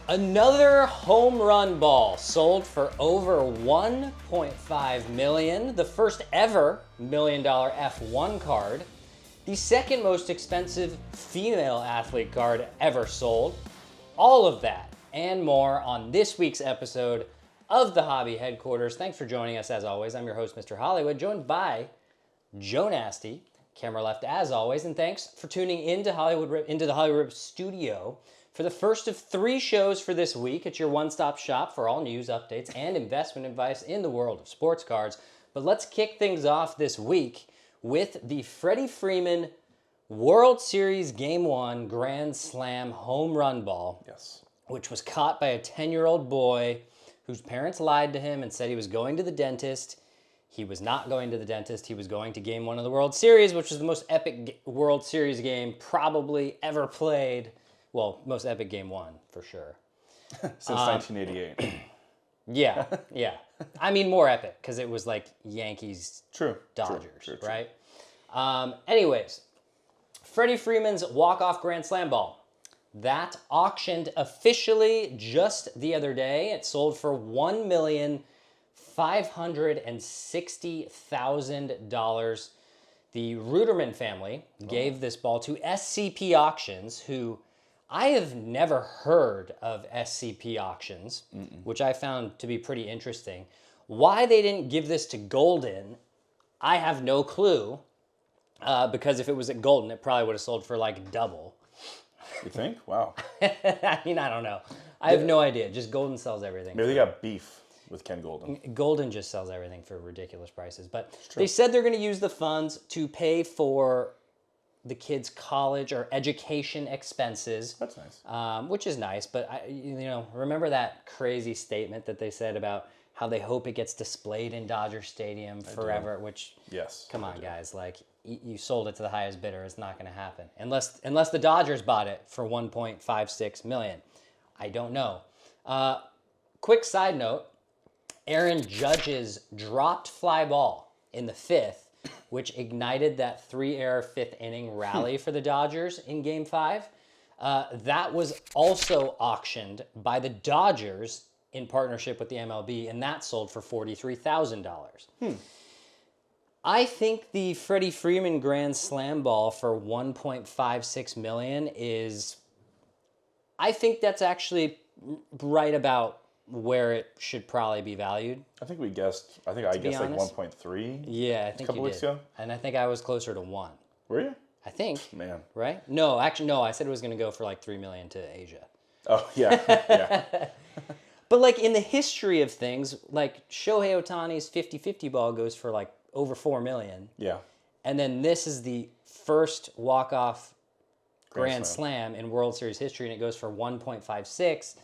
Another home run ball sold for over $1.5 million. The first ever $1 million F1 card. The second most expensive female athlete card ever sold. All of that and more on this week's episode of the Hobby Headquarters. Thanks for joining us as always. I'm your host, Mr. Hollywood, joined by Joe Nasty, camera left as always, and thanks for tuning into the Hollywood studio for the first of 3 shows for this week. It's your one-stop shop for all news, updates, and investment advice in the world of sports cards. But let's kick things off this week with the Freddie Freeman World Series Game 1 Grand Slam home run ball, Yes. which was caught by a 10-year-old boy whose parents lied to him and said he was going to the dentist. He was not going to the dentist. He was going to Game 1 of the World Series, which is the most epic World Series game probably ever played. Well, most epic Game 1, for sure. Since 1988. Yeah. I mean, more epic, because it was like Yankees, Dodgers, right? Anyways, Freddie Freeman's walk-off Grand Slam ball. That auctioned officially just the other day. It sold for $1,560,000. The Ruderman family gave this ball to SCP Auctions, who I have never heard of SCP Auctions, which I found to be pretty interesting. Why they didn't give this to Golden, I have no clue, because if it was at Golden, it probably would have sold for like double. You think? Wow. I mean, I don't know. I have no idea. Just Golden sells everything. Maybe they got beef with Ken Golden. Golden just sells everything for ridiculous prices. But they said they're going to use the funds to pay for the kids' college or education expenses. That's nice. Which is nice. But, remember that crazy statement that they said about how they hope it gets displayed in Dodger Stadium forever, which, yes, come on, guys. Like, you sold it to the highest bidder. It's not going to happen. Unless the Dodgers bought it for $1.56 million. I don't know. Quick side note, Aaron Judge's dropped fly ball in the 5th, which ignited that 3-error 5th inning rally for the Dodgers in Game 5. That was also auctioned by the Dodgers in partnership with the MLB, and that sold for $43,000. I think the Freddie Freeman Grand Slam ball for $1.56 million is, I think that's actually right about where it should probably be valued. I think I guessed like 1.3. Yeah, I think a couple weeks ago. And I think I was closer to 1. Were you? I think. Man. Right? No, actually, no. I said it was going to go for like $3 million to Asia. Oh, yeah. But like in the history of things, like Shohei Ohtani's 50-50 ball goes for like over $4 million. Yeah. And then this is the first walk-off Grand Slam in World Series history, and it goes for 1.56.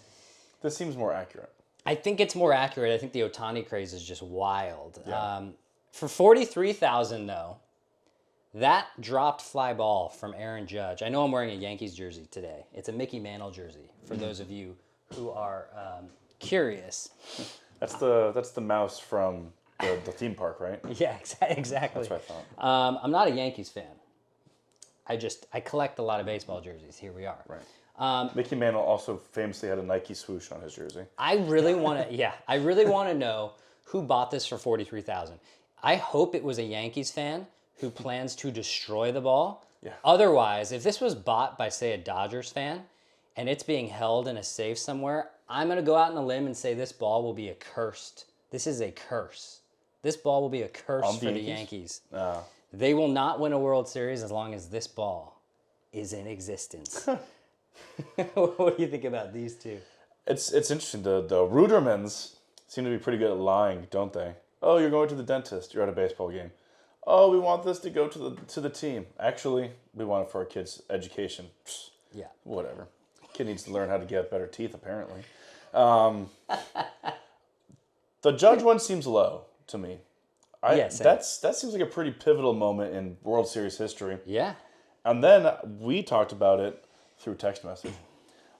This seems more accurate. I think it's more accurate. I think the Ohtani craze is just wild. Yeah. For $43,000 though, that dropped fly ball from Aaron Judge. I know I'm wearing a Yankees jersey today. It's a Mickey Mantle jersey for those of you who are curious. That's the mouse from the theme park, right? Yeah, exactly. That's what I thought. I'm not a Yankees fan. I collect a lot of baseball jerseys. Here we are. Right. Mickey Mantle also famously had a Nike swoosh on his jersey. I really want to know who bought this for $43,000. I hope it was a Yankees fan who plans to destroy the ball. Yeah. Otherwise, if this was bought by, say, a Dodgers fan and it's being held in a safe somewhere, I'm going to go out on a limb and say this ball will be accursed. This is a curse. This ball will be a curse for the Yankees. They will not win a World Series as long as this ball is in existence. What do you think about these two? It's interesting. The Rudermans seem to be pretty good at lying, don't they? Oh, you're going to the dentist. You're at a baseball game. Oh, we want this to go to the team. Actually, we want it for our kids' education. Psst, Yeah. whatever. Kid needs to learn how to get better teeth, apparently. The Judge one seems low to me. That seems like a pretty pivotal moment in World Series history. Yeah. And then we talked about it through text message.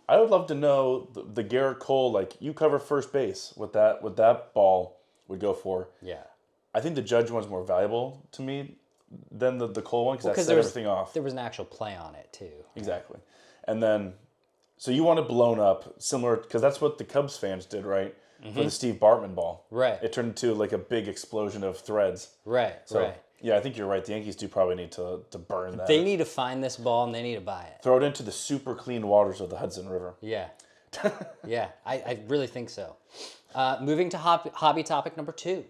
I would love to know the Garrett Cole, like, you cover first base, what that ball would go for. Yeah. I think the Judge one's more valuable to me than the Cole one, because that set everything off. There was an actual play on it, too. Exactly. And then So you want it blown up, similar, because that's what the Cubs fans did, right? For the Steve Bartman ball. Right. It turned into like a big explosion of threads. Right, So, right. yeah, I think you're right. The Yankees do probably need to burn that. They need to find this ball and they need to buy it. Throw it into the super clean waters of the Hudson River. Yeah. Yeah, I really think so. Moving to hobby topic number 2.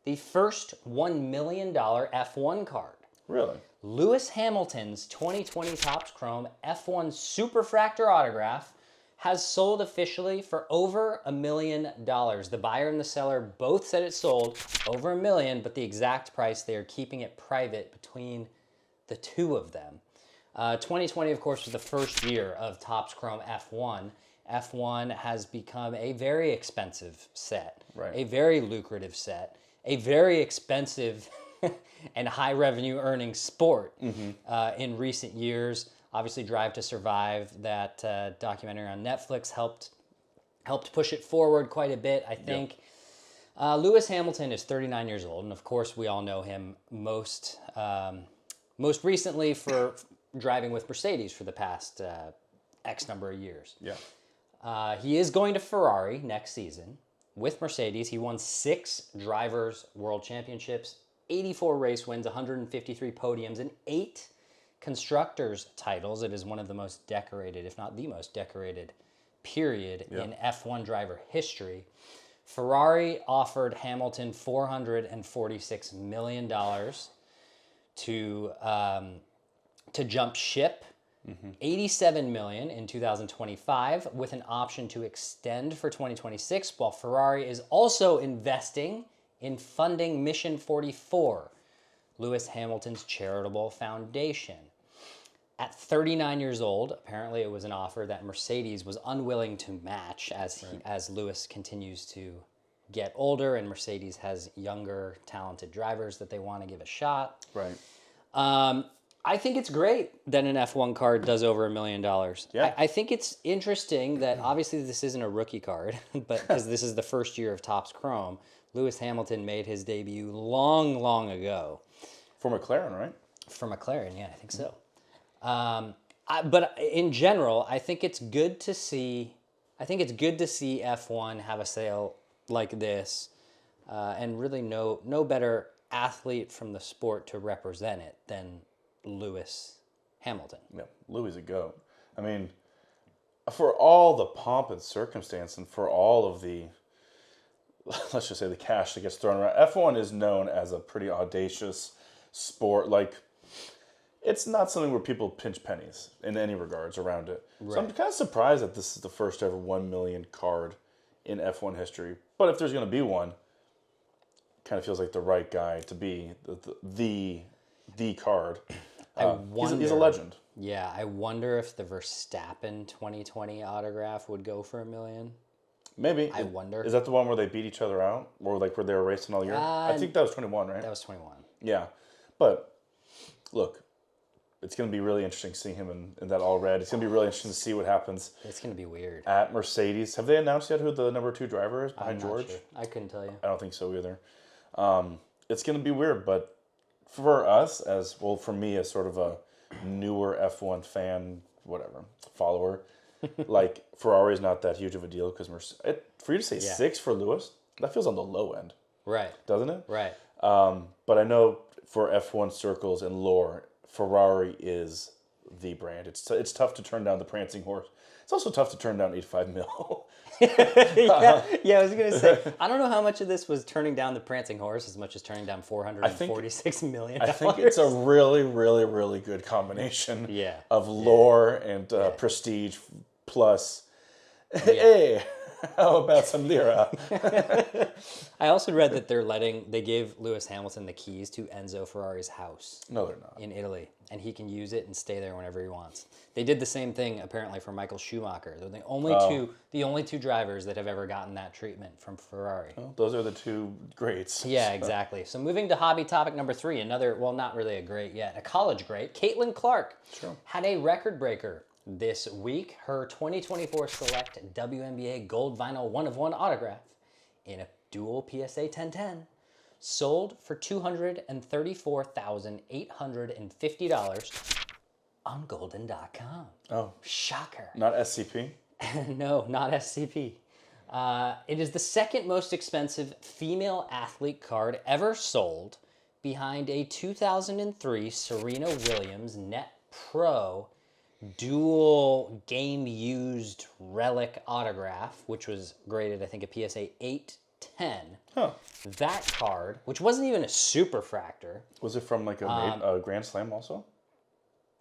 The first $1 million F1 card. Really? Lewis Hamilton's 2020 Topps Chrome F1 Superfractor autograph has sold officially for over $1 million. The buyer and the seller both said it sold over $1 million, but the exact price, they are keeping it private between the two of them. 2020, of course, was the first year of Topps Chrome F1. F1 has become a very expensive set, Right. a very lucrative set, a very expensive and high revenue earning sport in recent years. Obviously, Drive to Survive, that documentary on Netflix, helped push it forward quite a bit, I think. Lewis Hamilton is 39 years old, and of course, we all know him most recently for driving with Mercedes for the past X number of years. Yeah. He is going to Ferrari next season with Mercedes. He won 6 Drivers' World Championships, 84 race wins, 153 podiums, and 8 Constructors' titles. It is one of the most decorated, if not the most decorated, period in F1 driver history. Ferrari offered Hamilton $446 million to jump ship. $87 million in 2025 with an option to extend for 2026, while Ferrari is also investing in funding Mission 44, Lewis Hamilton's charitable foundation. At 39 years old, apparently it was an offer that Mercedes was unwilling to match as Lewis continues to get older and Mercedes has younger, talented drivers that they want to give a shot. Right. I think it's great that an F1 card does over $1 million. Yeah. I think it's interesting that obviously this isn't a rookie card, but because this is the first year of Topps Chrome, Lewis Hamilton made his debut long, long ago. For McLaren, right? For McLaren, yeah, I think so. But in general, I think it's good to see. I think it's good to see F1 have a sale like this, and really no better athlete from the sport to represent it than Lewis Hamilton. Yeah, Louis a goat. I mean, for all the pomp and circumstance and for all of the, let's just say, the cash that gets thrown around, F1 is known as a pretty audacious sport. Like, it's not something where people pinch pennies in any regards around it. Right. So I'm kind of surprised that this is the first ever 1 million card in F1 history. But if there's going to be one, kind of feels like the right guy to be the card. He's a legend. Yeah, I wonder if the Verstappen 2020 autograph would go for $1 million. Maybe. I wonder. Is that the one where they beat each other out? Or like where they were racing all year? I think that was 21, right? That was 21. Yeah. But, look, it's going to be really interesting seeing him in that all red. It's going to be really interesting to see what happens. It's going to be weird. At Mercedes. Have they announced yet who the number 2 driver is behind George? Sure. I couldn't tell you. I don't think so either. It's going to be weird, but for us, for me as sort of a newer F1 fan, whatever, follower, like Ferrari is not that huge of a deal because for you to say 6 for Lewis, that feels on the low end. Right. Doesn't it? Right. But I know for F1 circles and lore, Ferrari is the brand. It's tough to turn down the prancing horse. It's also tough to turn down 85 mil. I was going to say, I don't know how much of this was turning down the prancing horse as much as turning down $446 million. I think it's a really, really, really good combination of lore and prestige plus, hey, how about some lira? I also read that they gave Lewis Hamilton the keys to Enzo Ferrari's house. No, they're not. In Italy, and he can use it and stay there whenever he wants. They did the same thing apparently for Michael Schumacher. They're the only two drivers that have ever gotten that treatment from Ferrari. Well, those are the two greats. Yeah, exactly. So moving to hobby topic number 3, not really a great yet, a college great. Caitlin Clark had a record breaker this week. Her 2024 Select WNBA Gold Vinyl 1/1 autograph in a dual PSA 1010 sold for $234,850 on golden.com. Oh, Shocker. not SCP? No, not SCP. It is the second most expensive female athlete card ever sold, behind a 2003 Serena Williams Net Pro dual game used relic autograph, which was graded, I think, a PSA 810. Huh. That card, which wasn't even a superfractor, Was it from like a Grand Slam also?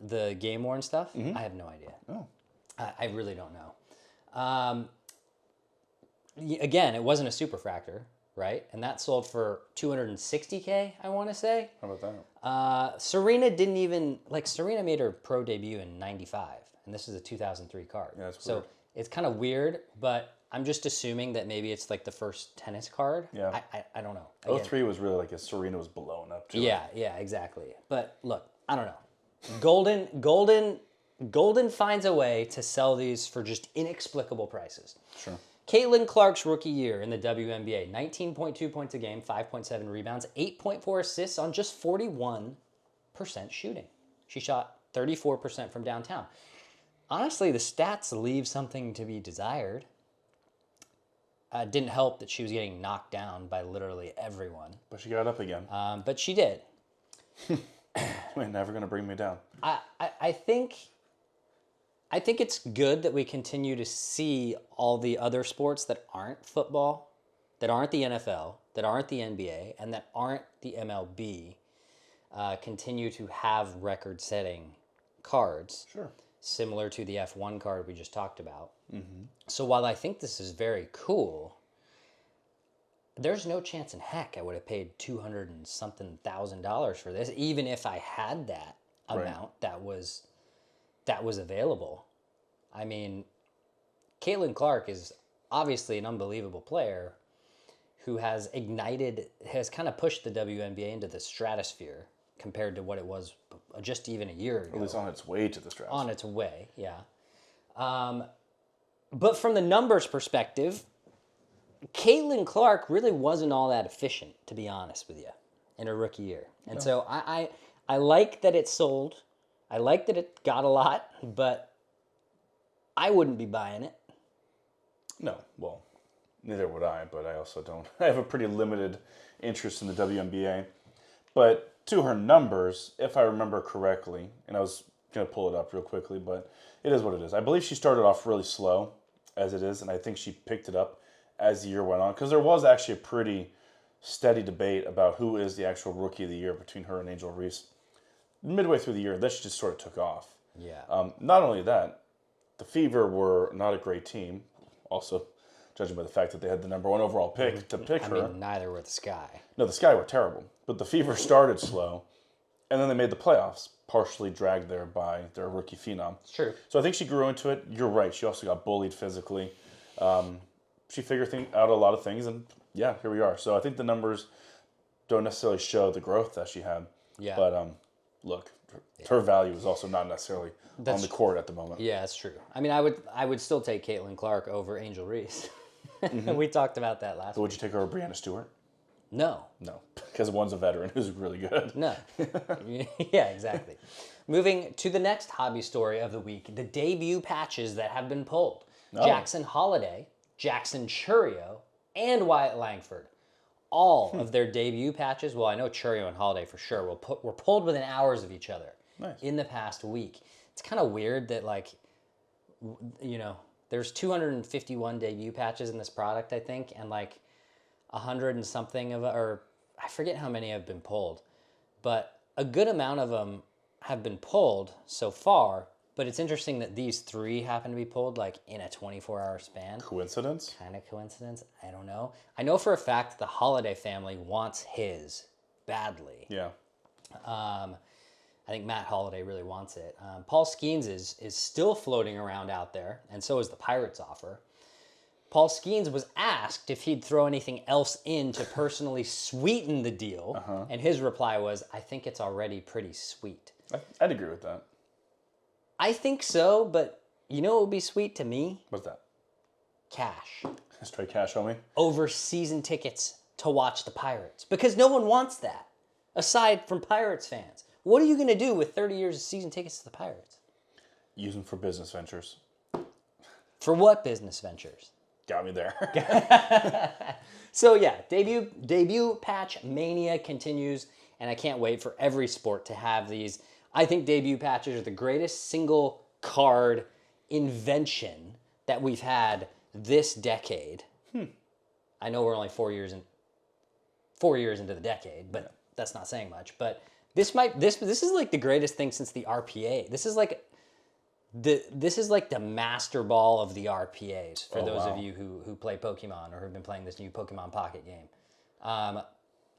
the game worn stuff, I have no idea. Oh. I really don't know. Again, it wasn't a superfractor, right? And that sold for $260K, I want to say. How about that? Serena didn't even, like, Serena made her pro debut in 95, and this is a 2003 card. Yeah, that's so weird. it's kind of weird, but I'm just assuming that maybe it's like the first tennis card. Yeah. I don't know. Again, 03 was really like as Serena was blown up too. yeah, exactly. But look, I don't know. Golden finds a way to sell these for just inexplicable prices. Sure. Caitlin Clark's rookie year in the WNBA, 19.2 points a game, 5.7 rebounds, 8.4 assists on just 41% shooting. She shot 34% from downtown. Honestly, the stats leave something to be desired. It didn't help that she was getting knocked down by literally everyone. But she got up again. But she did. You're never going to bring me down. I think it's good that we continue to see all the other sports that aren't football, that aren't the NFL, that aren't the NBA, and that aren't the MLB continue to have record-setting cards. Sure. Similar to the F1 card we just talked about. Mm-hmm. So while I think this is very cool, there's no chance in heck I would have paid $200 and something thousand for this, even if I had that amount that was available. I mean, Caitlin Clark is obviously an unbelievable player who has kind of pushed the WNBA into the stratosphere compared to what it was just even a year ago. At least on its way to the stratosphere. On its way, yeah. But from the numbers perspective, Caitlin Clark really wasn't all that efficient, to be honest with you, in her rookie year. And so I like that it sold. I like that it got a lot, but I wouldn't be buying it. No, well, neither would I, but I also don't. I have a pretty limited interest in the WNBA. But to her numbers, if I remember correctly, and I was going to pull it up real quickly, but it is what it is. I believe she started off really slow, as it is, and I think she picked it up as the year went on, because there was actually a pretty steady debate about who is the actual rookie of the year between her and Angel Reese. Midway through the year, this just sort of took off. Yeah. Not only that, the Fever were not a great team, also judging by the fact that they had the number 1 overall pick to pick her. I mean, neither were the Sky. No, the Sky were terrible. But the Fever started slow, and then they made the playoffs, partially dragged there by their rookie phenom. It's true. So I think she grew into it. You're right. She also got bullied physically. She figured out a lot of things, and yeah, here we are. So I think the numbers don't necessarily show the growth that she had. Yeah. But look, her value is also not necessarily on the court at the moment. Yeah, that's true. I mean, I would still take Caitlin Clark over Angel Reese. We talked about that last So week. would you take her over Brianna Stewart? No. No, because one's a veteran who's really good. No. Yeah, exactly. Moving to the next hobby story of the week, the debut patches that have been pulled. Oh. Jackson Holiday, Jackson Churio, and Wyatt Langford. All of their debut patches, well, I know Churio and Holiday for sure, were pulled within hours of each other in the past week. It's kind of weird that, like, there's 251 debut patches in this product, I think, and like 100 and something or I forget how many have been pulled, but a good amount of them have been pulled so far. But it's interesting that these 3 happen to be pulled like in a 24-hour span. Coincidence? Kind of coincidence. I don't know. I know for a fact the Holiday family wants his badly. Yeah. I think Matt Holiday really wants it. Paul Skeens is still floating around out there, and so is the Pirates offer. Paul Skeens was asked if he'd throw anything else in to personally sweeten the deal, and his reply was, "I think it's already pretty sweet." I'd agree with that. I think so, but you know what would be sweet to me? What's that? Cash. Straight cash, homie? Over season tickets to watch the Pirates. Because no one wants that, aside from Pirates fans. What are you going to do with 30 years of season tickets to the Pirates? Use them for business ventures. For what business ventures? Got me there. So yeah, debut patch mania continues, and I can't wait for every sport to have these. I think debut patches are the greatest single card invention that we've had this decade. I know we're only 4 years into the decade, but that's not saying much. But this is like the greatest thing since the RPA. This is like the master ball of the RPAs for those of you who play Pokemon or have been playing this new Pokemon Pocket game.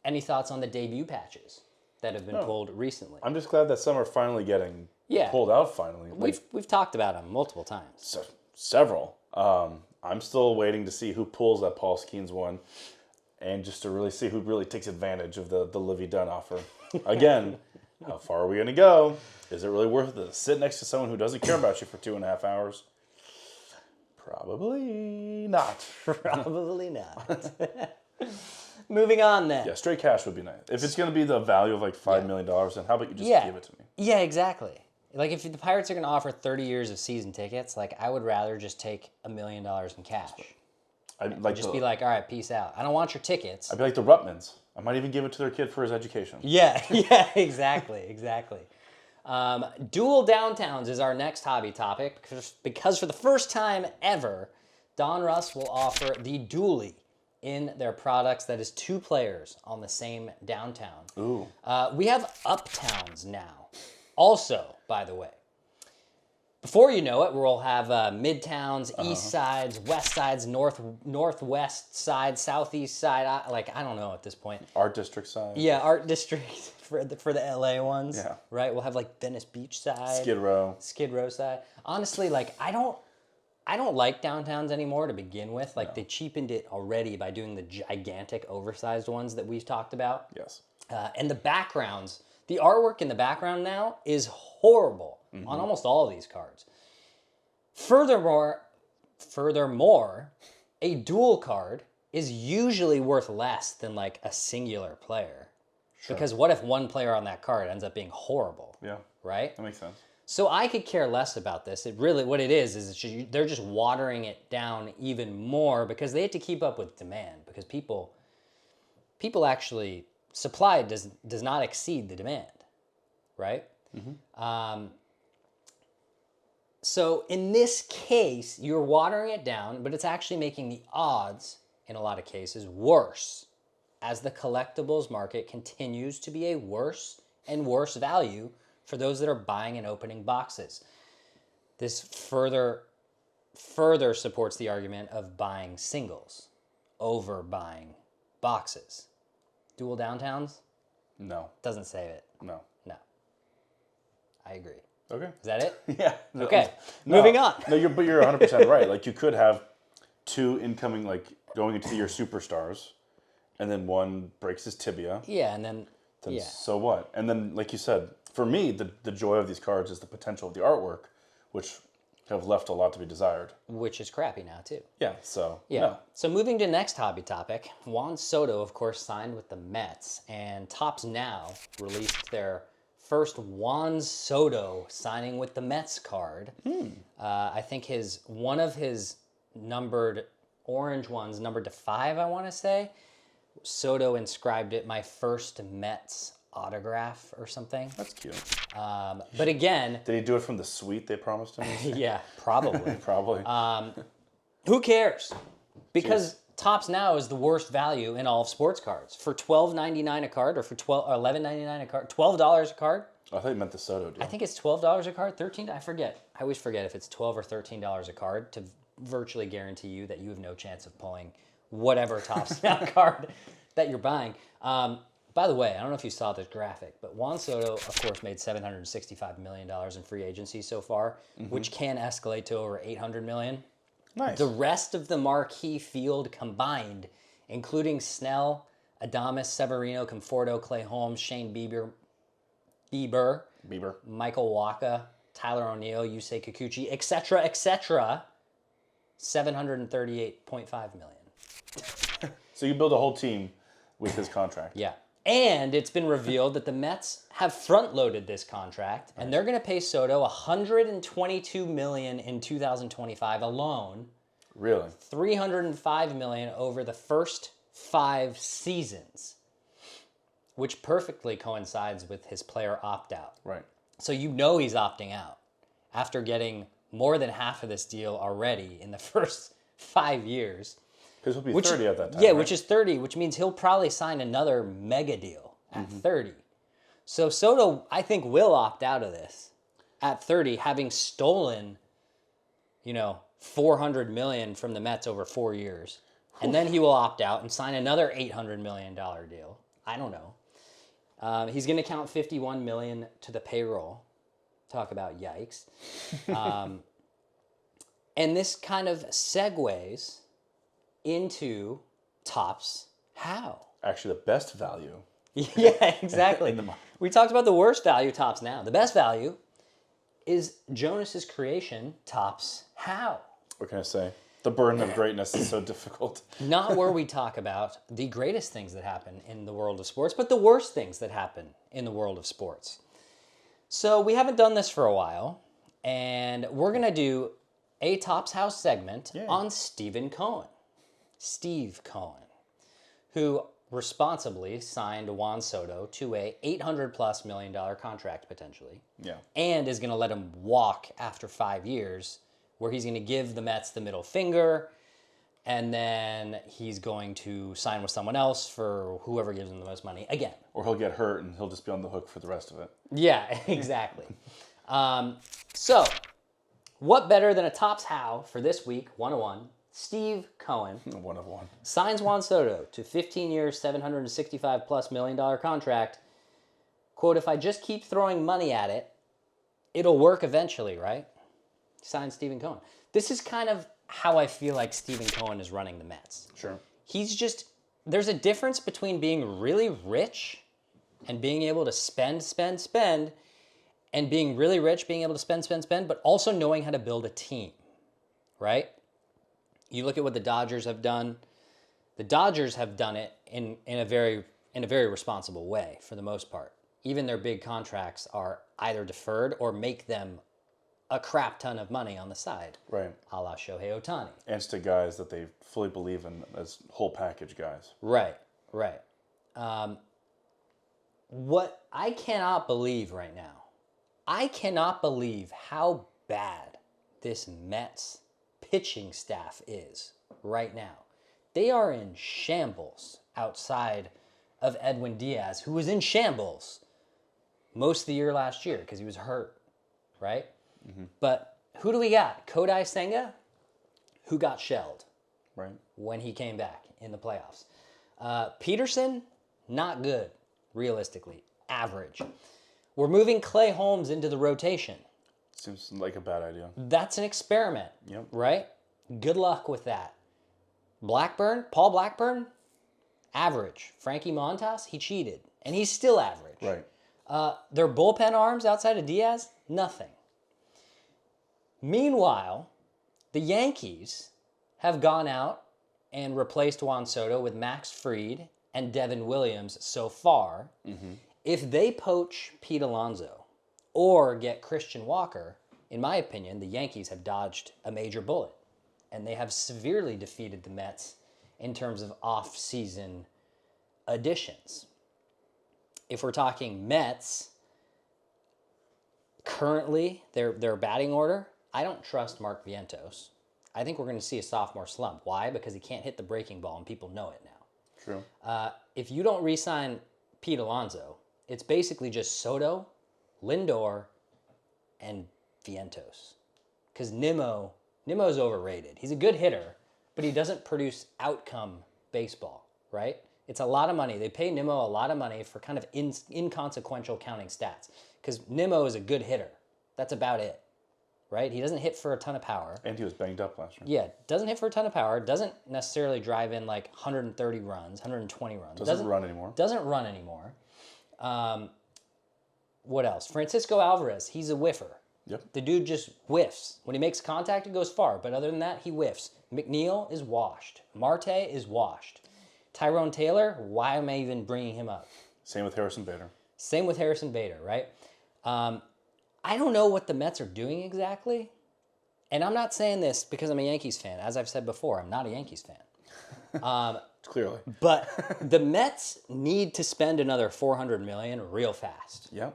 Any thoughts on the debut patches that have been pulled recently? I'm just glad that some are finally getting pulled out finally. We've talked about them multiple times. Several. I'm still waiting to see who pulls that Paul Skeens one, and just to really see who really takes advantage of the Livy Dunn offer. Again, how far are we going to go? Is it really worth it to sit next to someone who doesn't care about you for 2.5 hours? Probably not. Probably not. Moving on then. Yeah, straight cash would be nice. If it's going to be the value of like $5 million, then how about you just give it to me? Yeah, exactly. Like if the Pirates are going to offer 30 years of season tickets, like I would rather just take $1 million in cash. I'd just be like, all right, peace out. I don't want your tickets. I'd be like the Rutmans. I might even give it to their kid for his education. Yeah, exactly. Dual downtowns is our next hobby topic because for the first time ever, Don Russ will offer the dually in their products that is 2 players on the same downtown. Ooh. We have uptowns now. Also, by the way, before you know it, we'll have midtowns, east sides, west sides, northwest side, southeast side. I don't know at this point. Art district side. Yeah, art district for the LA ones. Yeah. Right. We'll have like Venice Beach side, Skid Row side. Honestly, like I don't like downtowns anymore to begin with. Like they cheapened it already by doing the gigantic, oversized ones that we've talked about. Yes. And the backgrounds. The artwork in the background now is horrible on almost all of these cards. Furthermore, a dual card is usually worth less than like a singular player. Sure. Because what if one player on that card ends up being horrible? Yeah. Right? That makes sense. So I could care less about this. What it is they're just watering it down even more because they have to keep up with demand because people actually... Supply does not exceed the demand, right? So in this case, you're watering it down, but it's actually making the odds, in a lot of cases, worse as the collectibles market continues to be a worse and worse value for those that are buying and opening boxes. This further supports the argument of buying singles over buying boxes. Dual downtowns? No. Doesn't save it. No. I agree. Okay. Is that it? Yeah. Okay. Moving on. But you're 100% right. Like you could have 2 incoming, like going into your superstars, and then one breaks his tibia. Yeah, and then So what? And then, like you said, for me, the joy of these cards is the potential of the artwork, which have left a lot to be desired. Which is crappy now, too. Yeah, so, Yeah. no. So moving to next hobby topic, Juan Soto, of course, signed with the Mets, and Topps Now released their first Juan Soto signing with the Mets card. I think one of his numbered orange ones, numbered to 5, I want to say, Soto inscribed it, "My first Mets autograph," or something. That's cute. But again... Did he do it from the suite they promised him? Yeah, probably. Probably. Who cares? Because Topps Now is the worst value in all of sports cards. For $12.99 a card, or for $11.99 a card, $12 a card. I thought you meant the Soto deal. I think it's $12 a card, $13. I forget. I always forget if it's $12 or $13 a card to virtually guarantee you that you have no chance of pulling whatever Topps Now card that you're buying. By the way, I don't know if you saw this graphic, but Juan Soto, of course, made $765 million in free agency so far, which can escalate to over $800 million. Nice. The rest of the marquee field combined, including Snell, Adames, Severino, Conforto, Clay Holmes, Shane Bieber, Michael Wacha, Tyler O'Neill, Yusei Kikuchi, etc., $738.5 million. So you build a whole team with his contract. Yeah. And it's been revealed that the Mets have front-loaded this contract, and they're going to pay Soto $122 million in 2025 alone. Really? $305 million over the first 5 seasons, which perfectly coincides with his player opt-out. Right. So you know he's opting out after getting more than half of this deal already in the first 5 years. Because he'll be 30 at that time. Yeah, right? which is 30, which means he'll probably sign another mega deal at 30. So Soto, I think, will opt out of this at 30, having stolen, $400 million from the Mets over 4 years. And then he will opt out and sign another $800 million deal. I don't know. He's going to count $51 million to the payroll. Talk about yikes. And this kind of segues into Topps How. Actually, the best value. Yeah, exactly. We talked about the worst value, Topps Now. The best value is Jonas's creation, Topps How. What can I say? The burden of greatness is so difficult. Not where we talk about the greatest things that happen in the world of sports, but the worst things that happen in the world of sports. So we haven't done this for a while, and we're going to do a Topps How segment on Steve Cohen, who responsibly signed Juan Soto to a $800+ million contract potentially. Yeah. And is going to let him walk after 5 years, where he's going to give the Mets the middle finger, and then he's going to sign with someone else for whoever gives him the most money again. Or he'll get hurt and he'll just be on the hook for the rest of it. Yeah, exactly. So, what better than a Topps How for this week, 101? Steve Cohen 101 signs Juan Soto to 15 years, $765+ million contract. Quote, if I just keep throwing money at it, it'll work eventually, right? Signed Stephen Cohen. This is kind of how I feel like Stephen Cohen is running the Mets. Sure. There's a difference between being really rich and being able to spend, and being really rich, being able to spend, but also knowing how to build a team, right? You look at what the Dodgers have done. The Dodgers have done it in a very responsible way for the most part. Even their big contracts are either deferred or make them a crap ton of money on the side. Right. A la Shohei Ohtani. And it's to guys that they fully believe in as whole package guys. Right. What I cannot believe right now, I cannot believe how bad this Mets pitching staff is right now. They are in shambles outside of Edwin Diaz, who was in shambles most of the year last year because he was hurt, right? Mm-hmm. But who do we got? Kodai Senga, who got shelled when he came back in the playoffs. Peterson, not good, realistically, average. We're moving Clay Holmes into the rotation. Seems like a bad idea. That's an experiment, right? Good luck with that. Paul Blackburn, average. Frankie Montas, he cheated, and he's still average. Right. Their bullpen arms outside of Diaz, nothing. Meanwhile, the Yankees have gone out and replaced Juan Soto with Max Fried and Devin Williams so far. Mm-hmm. If they poach Pete Alonso or get Christian Walker, in my opinion, the Yankees have dodged a major bullet. And they have severely defeated the Mets in terms of off-season additions. If we're talking Mets, currently, their batting order, I don't trust Mark Vientos. I think we're going to see a sophomore slump. Why? Because he can't hit the breaking ball, and people know it now. True. If you don't re-sign Pete Alonso, it's basically just Soto, Lindor, and Vientos. Because Nimmo's overrated. He's a good hitter, but he doesn't produce outcome baseball, right? It's a lot of money. They pay Nimmo a lot of money for kind of inconsequential counting stats. Because Nimmo is a good hitter. That's about it, right? He doesn't hit for a ton of power. And he was banged up last year. Yeah, doesn't hit for a ton of power. Doesn't necessarily drive in like 130 runs, 120 runs. Doesn't run anymore. Doesn't run anymore. What else? Francisco Alvarez, he's a whiffer. Yep. The dude just whiffs. When he makes contact, it goes far. But other than that, he whiffs. McNeil is washed. Marte is washed. Tyrone Taylor, why am I even bringing him up? Same with Harrison Bader. Same with Harrison Bader, right? I don't know what the Mets are doing exactly. And I'm not saying this because I'm a Yankees fan. As I've said before, I'm not a Yankees fan. Clearly. But the Mets need to spend another $400 million real fast. Yeah.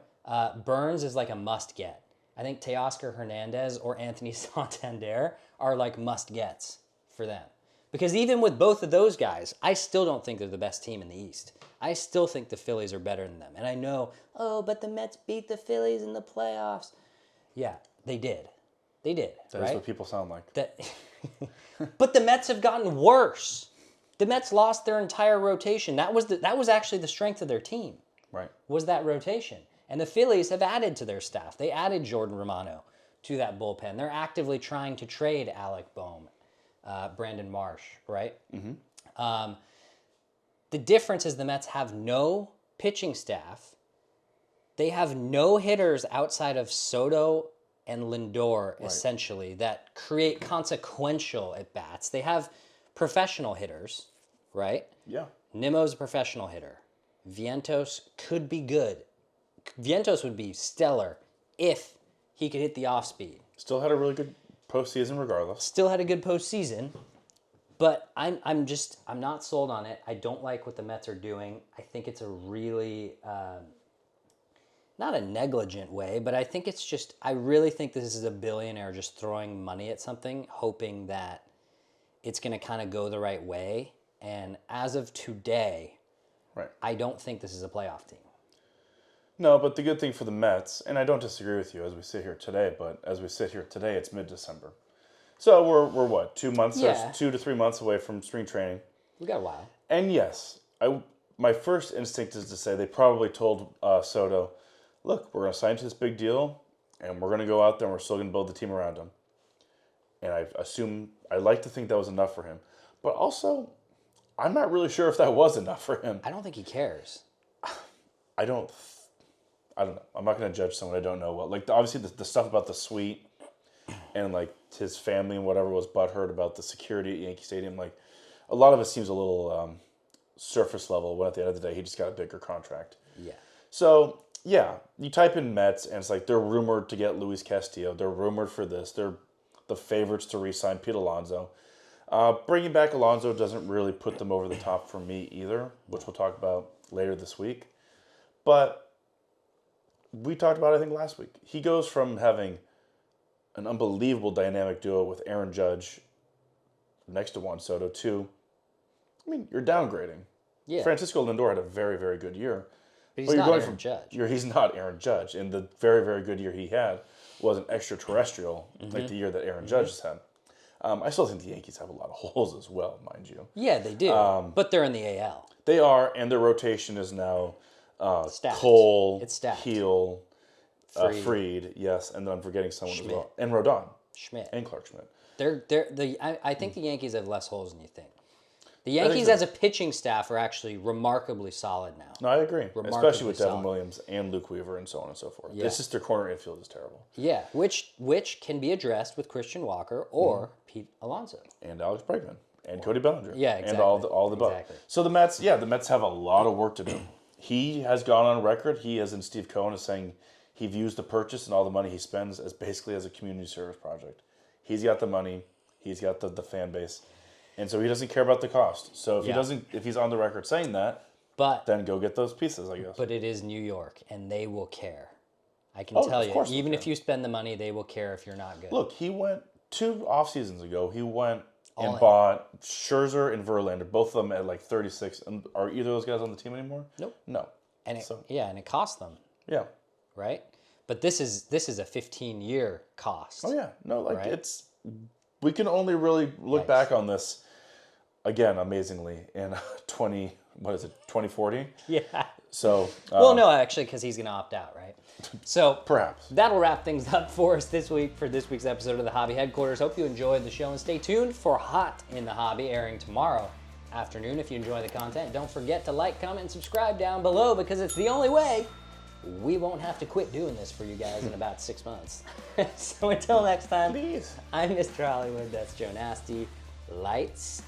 Burns is like a must get. I think Teoscar Hernandez or Anthony Santander are like must gets for them. Because even with both of those guys, I still don't think they're the best team in the East. I still think the Phillies are better than them. And I know, but the Mets beat the Phillies in the playoffs. Yeah, they did. They did, That right? is what people sound like. But the Mets have gotten worse. The Mets lost their entire rotation. That was actually the strength of their team. Right. Was that rotation. And the Phillies have added to their staff. They added Jordan Romano to that bullpen. They're actively trying to trade Alec Boehm, Brandon Marsh, right? Mm-hmm. The difference is the Mets have no pitching staff. They have no hitters outside of Soto and Lindor, essentially, that create consequential at-bats. They have professional hitters, right? Yeah. Nimmo's a professional hitter. Vientos could be good. Vientos would be stellar if he could hit the off-speed. Still had a really good postseason regardless. Still had a good postseason, but I'm not sold on it. I don't like what the Mets are doing. I think it's a really... not a negligent way, but I think it's just, I really think this is a billionaire just throwing money at something, hoping that it's going to kind of go the right way. And as of today, Right. I don't think this is a playoff team. No, but the good thing for the Mets, and I don't disagree with you as we sit here today, but as we sit here today, it's mid-December. So we're what, 2 months, Yeah. or 2 to 3 months away from spring training. We got a while. And yes, my first instinct is to say they probably told Soto, look, we're going to sign to this big deal, and we're going to go out there and we're still going to build the team around him. And I like to think that was enough for him. But also, I'm not really sure if that was enough for him. I don't think he cares. I don't know. I'm not going to judge someone I don't know well. Like, obviously, the stuff about the suite and, like, his family and whatever was butthurt about the security at Yankee Stadium. Like, a lot of it seems a little surface level when at the end of the day, he just got a bigger contract. Yeah. So... yeah, you type in Mets, and it's like they're rumored to get Luis Castillo. They're rumored for this. They're the favorites to re-sign Pete Alonso. Bringing back Alonso doesn't really put them over the top for me either, which we'll talk about later this week. But we talked about it, I think, last week. He goes from having an unbelievable dynamic duo with Aaron Judge next to Juan Soto to, I mean, you're downgrading. Yeah. Francisco Lindor had a very, very good year. But he's not Aaron Judge. He's not Aaron Judge. And the very, very good year he had was an extraterrestrial, like the year that Aaron Judge has had. I still think the Yankees have a lot of holes as well, mind you. Yeah, they do. But they're in the AL. They are, and their rotation is now Stacked. Cole, It's stacked. Heel, Fried. Fried, yes, and then I'm forgetting someone Schmidt. as well. And Rodon. Schmidt. And Clark Schmidt. I think the Yankees have less holes than you think. The Yankees, so. as a pitching staff, are actually remarkably solid now. No, I agree. Remarkably Especially with Devin solid. Williams and Luke Weaver and so on and so forth. Yeah. It's just their corner infield is terrible. Yeah, which can be addressed with Christian Walker or Pete Alonso. And Alex Bregman. And Cody Bellinger. Yeah, exactly. And all the above. Exactly. So the Mets have a lot of work to do. He has gone on record, he as in Steve Cohen, is saying he views the purchase and all the money he spends as basically as a community service project. He's got the money, he's got the fan base, and so he doesn't care about the cost. So if he's on the record saying that, then go get those pieces, I guess. But it is New York, and they will care. I can Oh, tell of you, course they'll even care. if you spend the money, they will care if you're not good. Look, he went 2 off seasons ago. He went All and in. bought Scherzer and Verlander, both of them at like 36. And are either of those guys on the team anymore? Nope. No. And So and it cost them, yeah. right? But this is a 15-year cost. Oh yeah. No, like Right? we can only really look Nice. back on this again, amazingly, in 2040? Yeah. So Well, no, actually, because he's going to opt out, right? So perhaps. that'll wrap things up for us this week for this week's episode of the Hobby Headquarters. Hope you enjoyed the show and stay tuned for Hot in the Hobby airing tomorrow afternoon. If you enjoy the content, don't forget to like, comment, and subscribe down below because it's the only way we won't have to quit doing this for you guys in about 6 months. So until next time, Please. I'm Mr. Hollywood. That's Joe Nasty. Lights